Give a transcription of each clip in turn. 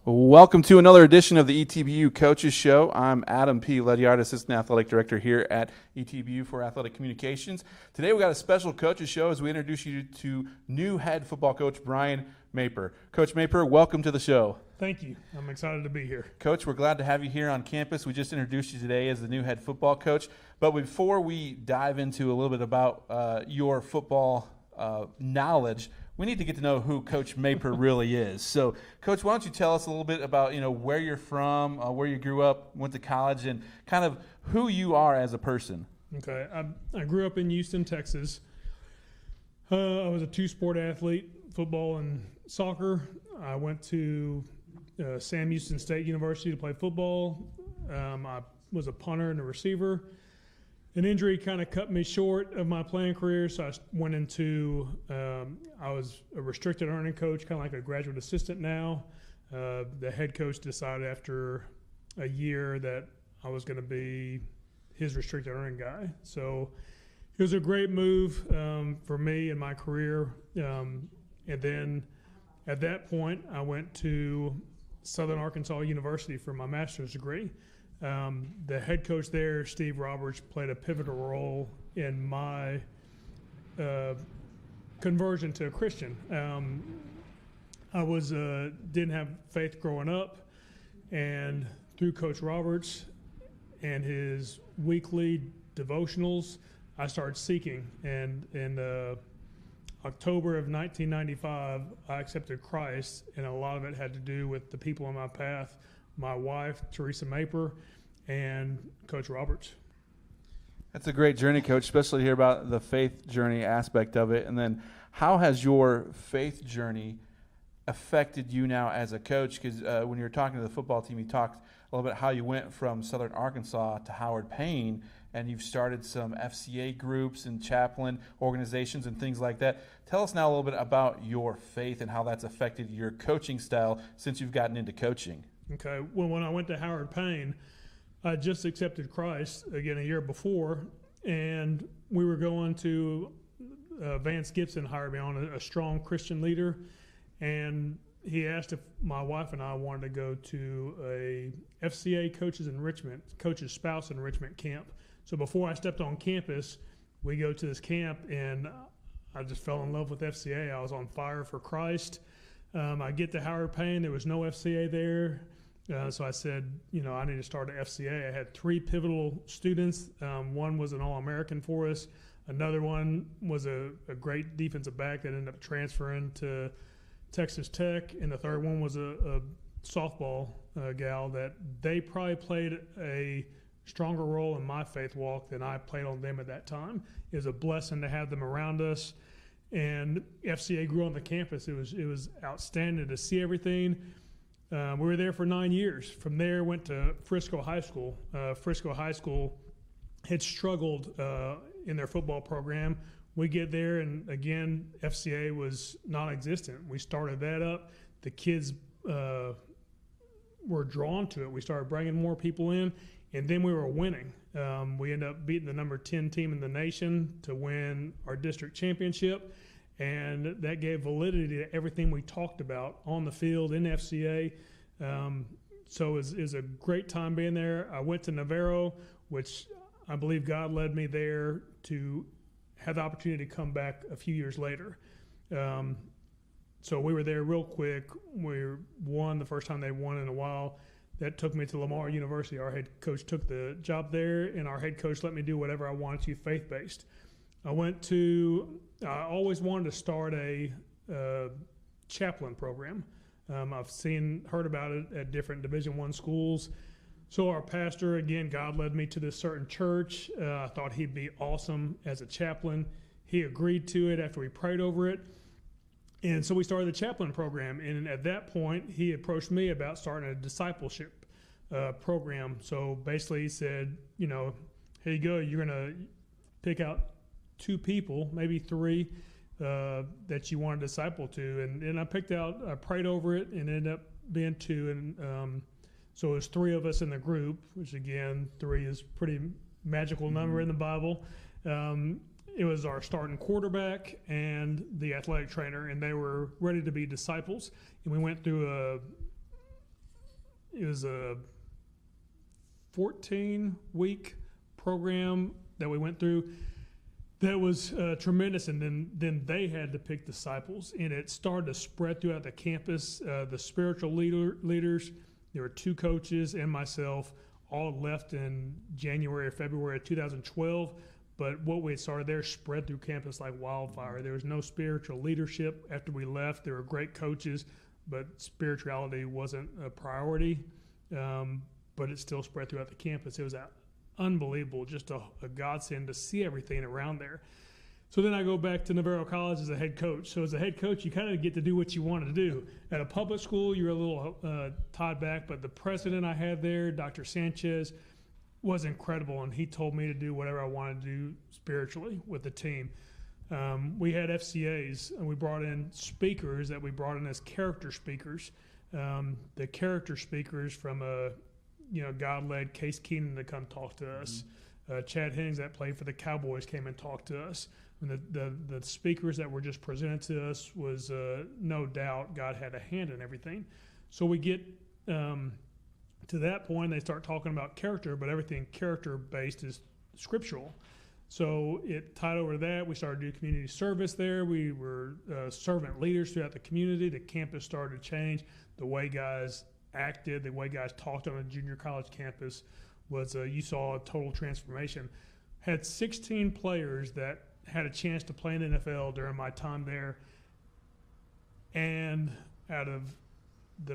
Welcome to another edition of the ETBU Coaches Show. I'm Adam P. Ledyard, Assistant Athletic Director here at ETBU for Athletic Communications. Today we got a special Coaches Show as we introduce you to new head football coach Brian Mayper. Coach Mayper, welcome to the show. Thank you. I'm excited to be here. Coach, we're glad to have you here on campus. We just introduced you today as the new head football coach. But before we dive into a little bit about your football knowledge, we need to get to know who Coach Mayper really is. So, Coach, why don't you tell us a little bit about, where you're from, where you grew up, went to college, and kind of who you are as a person. Okay. I grew up in Houston, Texas. I was a two-sport athlete, football and soccer. I went to Sam Houston State University to play football. I was a punter and a receiver. An injury kind of cut me short of my playing career, so I went into I was a restricted earning coach, kind of like a graduate assistant now. The head coach decided after a year that I was going to be his restricted earning guy. So it was a great move for me in my career. And then at that point, I went to Southern Arkansas University for my master's degree. The head coach there, Steve Roberts, played a pivotal role in my conversion to a Christian. I didn't have faith growing up, and through Coach Roberts and his weekly devotionals, I started seeking. And in October of 1995, I accepted Christ, and a lot of it had to do with the people on my path. My wife, Teresa Mayper, and Coach Roberts. That's a great journey, Coach, especially to hear about the faith journey aspect of it. And then how has your faith journey affected you now as a coach? Because when you were talking to the football team, you talked a little bit how you went from Southern Arkansas to Howard Payne, and you've started some FCA groups and chaplain organizations and things like that. Tell us now a little bit about your faith and how that's affected your coaching style since you've gotten into coaching. Okay. Well, when I went to Howard Payne, I just accepted Christ again a year before, and we were going to Vance Gibson hired me on, a strong Christian leader, and he asked if my wife and I wanted to go to a FCA coach's spouse enrichment camp. So before I stepped on campus, we go to this camp, and I just fell in love with FCA. I was on fire for Christ. I get to Howard Payne. There was no FCA there. So I said, I need to start an FCA. I had 3 pivotal students. One was an All-American for us. Another one was a great defensive back that ended up transferring to Texas Tech. And the third one was a softball gal that they probably played a stronger role in my faith walk than I played on them at that time. It was a blessing to have them around us. And FCA grew on the campus. It was outstanding to see everything. We were there for 9 years. From there, went to Frisco High School. Frisco High School had struggled in their football program. We get there, and again, FCA was non-existent. We started that up. The kids were drawn to it. We started bringing more people in, and then we were winning. We ended up beating the number 10 team in the nation to win our district championship. And that gave validity to everything we talked about on the field in FCA. So it was a great time being there. I went to Navarro, which I believe God led me there to have the opportunity to come back a few years later. So we were there real quick. We won the first time they won in a while. That took me to Lamar University. Our head coach took the job there, and our head coach let me do whatever I wanted to, faith-based. I always wanted to start a chaplain program. I've heard about it at different Division I schools. So our pastor, again, God led me to this certain church. I thought he'd be awesome as a chaplain. He agreed to it after we prayed over it. And so we started the chaplain program. And at that point, he approached me about starting a discipleship program. So basically he said, here you go. You're going to pick out 2 people, maybe 3, that you want to disciple to. And I prayed over it, and ended up being 2. And so it was 3 of us in the group, which again, 3 is pretty magical number in the Bible. It was our starting quarterback and the athletic trainer, and they were ready to be disciples. And we went through it was a 14-week program that we went through that was tremendous. And then they had to pick disciples, and it started to spread throughout the campus. The spiritual leaders, there were 2 coaches and myself, all left in January or February of 2012. But what we had started there spread through campus like wildfire. There was no spiritual leadership after we left. There were great coaches, but spirituality wasn't a priority. But it still spread throughout the campus. It was unbelievable, just a godsend to see everything around there. So then I go back to Navarro College as a head coach. So as a head coach, you kind of get to do what you want to do. At a public school, you're a little tied back, but the president I had there, Dr. Sanchez, was incredible, and he told me to do whatever I wanted to do spiritually with the team. We had FCAs, and we brought in speakers that we brought in as character speakers. The character speakers from God-led Case Keenum to come talk to us. Chad Hennings that played for the Cowboys came and talked to us. And the speakers that were just presented to us was no doubt God had a hand in everything. So we get to that point, they start talking about character, but everything character-based is scriptural. So it tied over to that. We started to do community service there. We were servant leaders throughout the community. The campus started to change. The way guys acted, the way guys talked on a junior college campus was you saw a total transformation. Had 16 players that had a chance to play in the NFL during my time there. And out of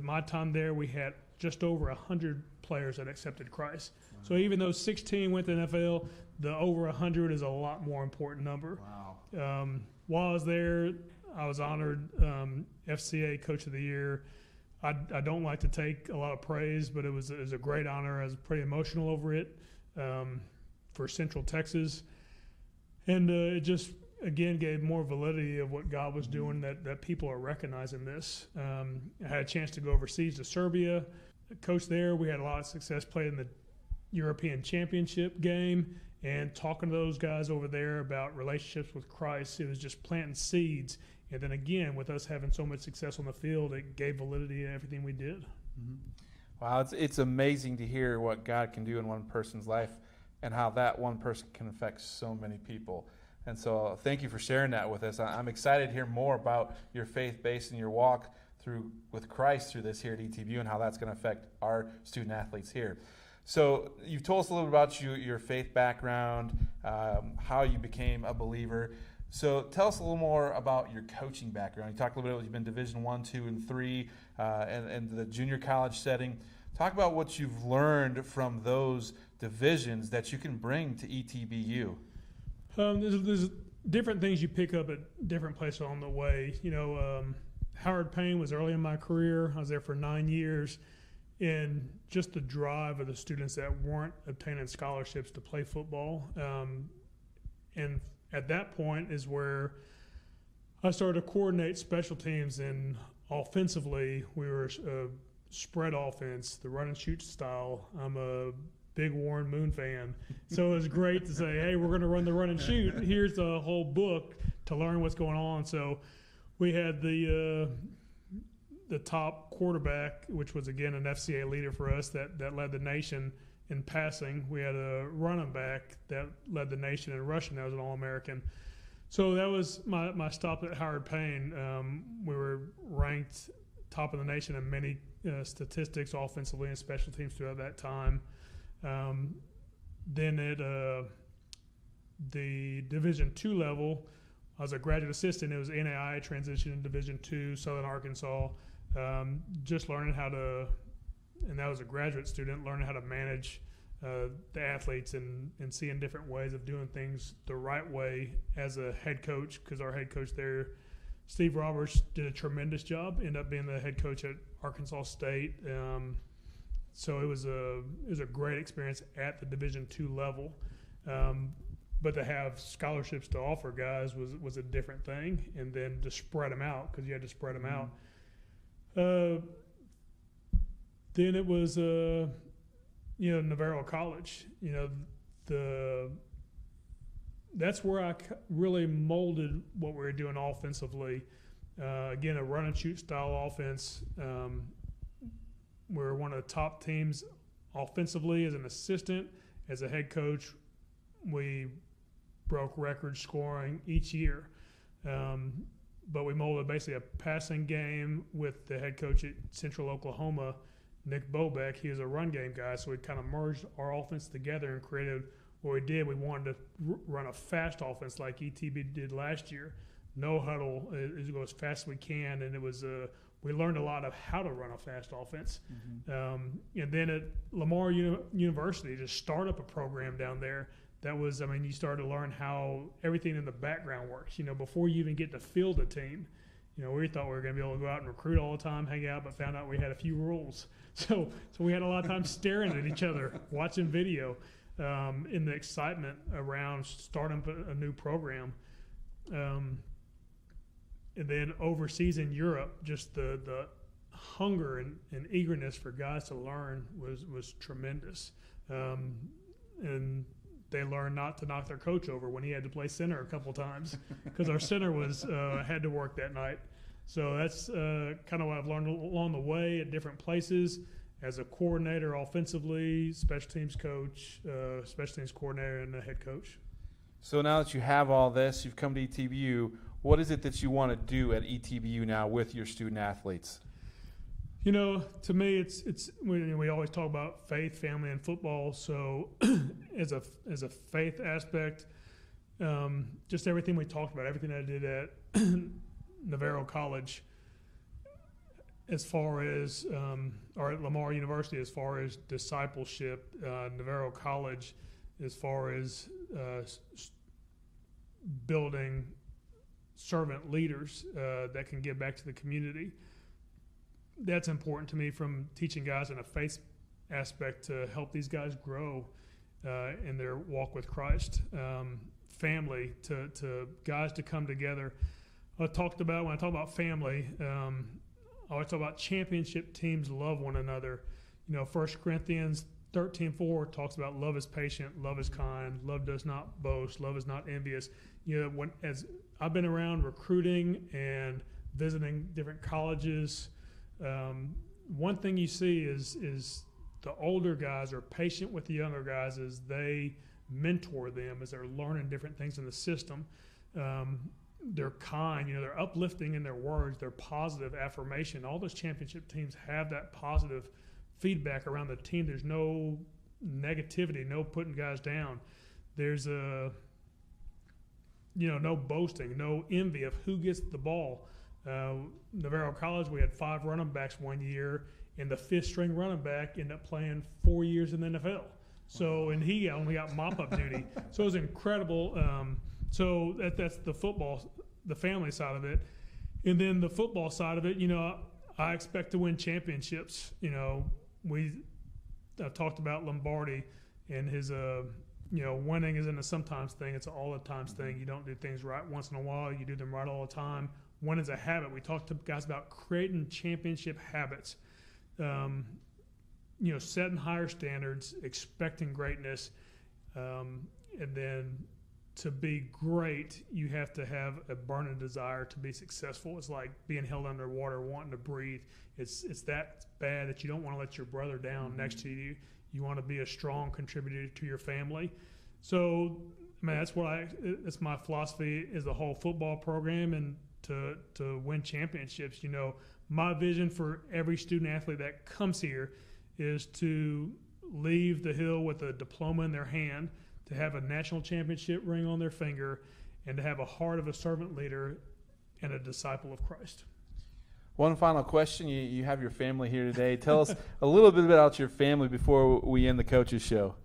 my time there, we had just over 100 players that accepted Christ. Wow. So even though 16 went to the NFL, the over 100 is a lot more important number. Wow. While I was there, I was honored FCA Coach of the Year. I don't like to take a lot of praise, but it was a great honor. I was pretty emotional over it for Central Texas. And it just, again, gave more validity of what God was doing, that people are recognizing this. I had a chance to go overseas to Serbia. Coach there, we had a lot of success playing the European Championship game and talking to those guys over there about relationships with Christ. It was just planting seeds. And then again, with us having so much success on the field, it gave validity to everything we did. Mm-hmm. Wow, it's amazing to hear what God can do in one person's life and how that one person can affect so many people. And so thank you for sharing that with us. I'm excited to hear more about your faith base and your walk with Christ through this here at ETBU and how that's going to affect our student athletes here. So you've told us a little bit about your faith background, how you became a believer. So tell us a little more about your coaching background. You talked a little bit, you've been Division 1, 2, and 3, and the junior college setting. Talk about what you've learned from those divisions that you can bring to ETBU. There's different things you pick up at different places on the way. Howard Payne was early in my career. I was there for 9 years. And just the drive of the students that weren't obtaining scholarships to play football. And at that point is where I started to coordinate special teams, and offensively we were a spread offense, the run and shoot style. I'm a big Warren Moon fan. So it was great to say, hey, we're going to run the run and shoot. Here's a whole book to learn what's going on. So we had the top quarterback, which was, again, an FCA leader for us that led the nation in passing. We had a running back that led the nation in rushing. That was an All-American. So that was my stop at Howard Payne. We were ranked top of the nation in many statistics, offensively and special teams throughout that time. Then at the Division II level, I was a graduate assistant. It was NAI transition in Division II, Southern Arkansas. Just learning how to, and that was a graduate student, learning how to manage the athletes and seeing different ways of doing things the right way as a head coach, because our head coach there, Steve Roberts, did a tremendous job, ended up being the head coach at Arkansas State. So it was a great experience at the Division II level. But to have scholarships to offer guys was a different thing, and then to spread them out, because you had to spread them out. Then it was Navarro College. That's where I really molded what we were doing offensively. Again, a run and shoot style offense. we're one of the top teams offensively as an assistant. As a head coach, we broke record scoring each year. But we molded basically a passing game with the head coach at Central Oklahoma, Nick Bobeck. He was a run game guy, so we kind of merged our offense together and created what we did. We wanted to run a fast offense like ETB did last year. No huddle, go as fast as we can, and it was we learned a lot of how to run a fast offense. And then at Lamar University, to start up a program down there, that was, I mean, you started to learn how everything in the background works. You know, before you even get to field a team, you know, we thought we were going to be able to go out and recruit all the time, hang out, but found out we had a few rules. So we had a lot of time staring at each other, watching video, in the excitement around starting a new program. And then overseas in Europe, just the hunger and eagerness for guys to learn was tremendous. And they learned not to knock their coach over when he had to play center a couple times because our center had to work that night. So that's kind of what I've learned along the way at different places as a coordinator offensively, special teams coach, special teams coordinator, and a head coach. So now that you have all this, you've come to ETBU, what is it that you want to do at ETBU now with your student athletes? You know, to me, it's we always talk about faith, family, and football. So, as a faith aspect, just everything we talked about, everything I did at Navarro College, as far as or at Lamar University, as far as discipleship, Navarro College, as far as building servant leaders that can give back to the community. That's important to me, from teaching guys in a faith aspect to help these guys grow in their walk with Christ. Family, to guys to come together. When I talk about family, I always talk about championship teams love one another. You know, 1 Corinthians 13:4 talks about love is patient, love is kind, love does not boast, love is not envious. You know, as I've been around recruiting and visiting different colleges, one thing you see is the older guys are patient with the younger guys as they mentor them as they're learning different things in the system. They're kind, you know, they're uplifting in their words, they're positive affirmation. All those championship teams have that positive feedback around the team. There's no negativity, no putting guys down. There's no boasting, no envy of who gets the ball. Navarro College, we had 5 running backs one year, and the 5th string running back ended up playing 4 years in the NFL. So, and he only got mop-up duty. So it was incredible. So that's the football, the family side of it. And then the football side of it, you know, I expect to win championships. You know, I've talked about Lombardi and his, winning isn't a sometimes thing. It's an all the times thing. You don't do things right once in a while. You do them right all the time. One is a habit. We talked to guys about creating championship habits. Setting higher standards, expecting greatness, and then to be great, you have to have a burning desire to be successful. It's like being held underwater, wanting to breathe. It's that bad that you don't want to let your brother down next to you. You want to be a strong contributor to your family. So, that's it's my philosophy is the whole football program, and to win championships. You know, my vision for every student athlete that comes here is to leave the hill with a diploma in their hand, to have a national championship ring on their finger, and to have a heart of a servant leader and a disciple of Christ. One final question. You have your family here today. Tell us a little bit about your family before we end the coaches show.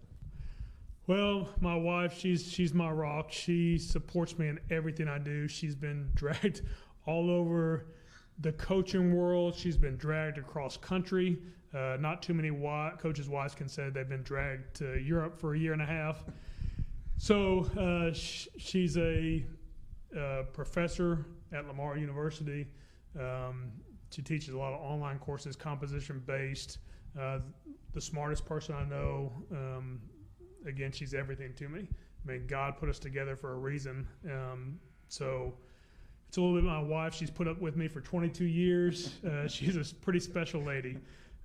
Well, my wife, she's my rock. She supports me in everything I do. She's been dragged all over the coaching world. She's been dragged across country. Not too many coaches' wives can say they've been dragged to Europe for a year and a half. So she's a professor at Lamar University. She teaches a lot of online courses, composition-based. The smartest person I know. Again, she's everything to me. God put us together for a reason. So it's a little bit my wife. She's put up with me for 22 years. She's a pretty special lady.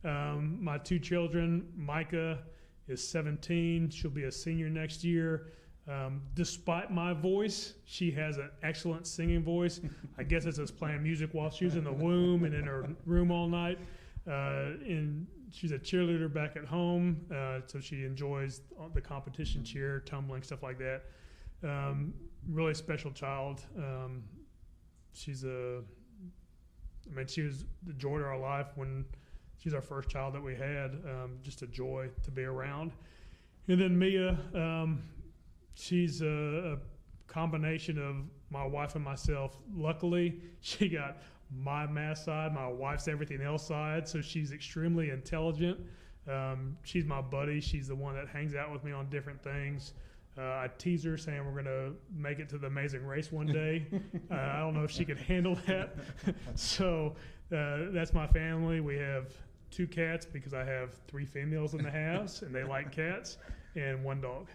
My 2 children, Micah is 17. She'll be a senior next year. Despite my voice, she has an excellent singing voice. I guess it's just playing music while she was in the womb and in her room all night. And she's a cheerleader back at home, so she enjoys the competition cheer, tumbling, stuff like that. Really special child. She was the joy of our life when she's our first child that we had. Just a joy to be around. And then Mia, she's a combination of my wife and myself. Luckily, she got my math side, my wife's everything else side, so she's extremely intelligent. She's my buddy. She's the one that hangs out with me on different things. I tease her saying we're going to make it to the Amazing Race one day. I don't know if she could handle that. So that's my family. We have 2 cats because I have 3 females in the house, and they like cats, and 1 dog.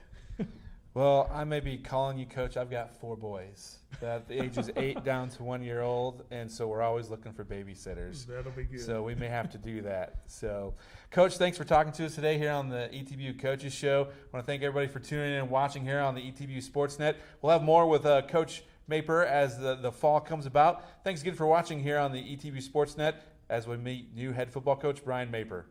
Well, I may be calling you coach. I've got 4 boys that the ages 8 down to 1 year old, and so we're always looking for babysitters. That'll be good. So we may have to do that. So, Coach, thanks for talking to us today here on the ETBU Coaches Show. I want to thank everybody for tuning in and watching here on the ETBU Sportsnet. We'll have more with Coach Mayper as the fall comes about. Thanks again for watching here on the ETBU Sportsnet as we meet new head football coach Brian Mayper.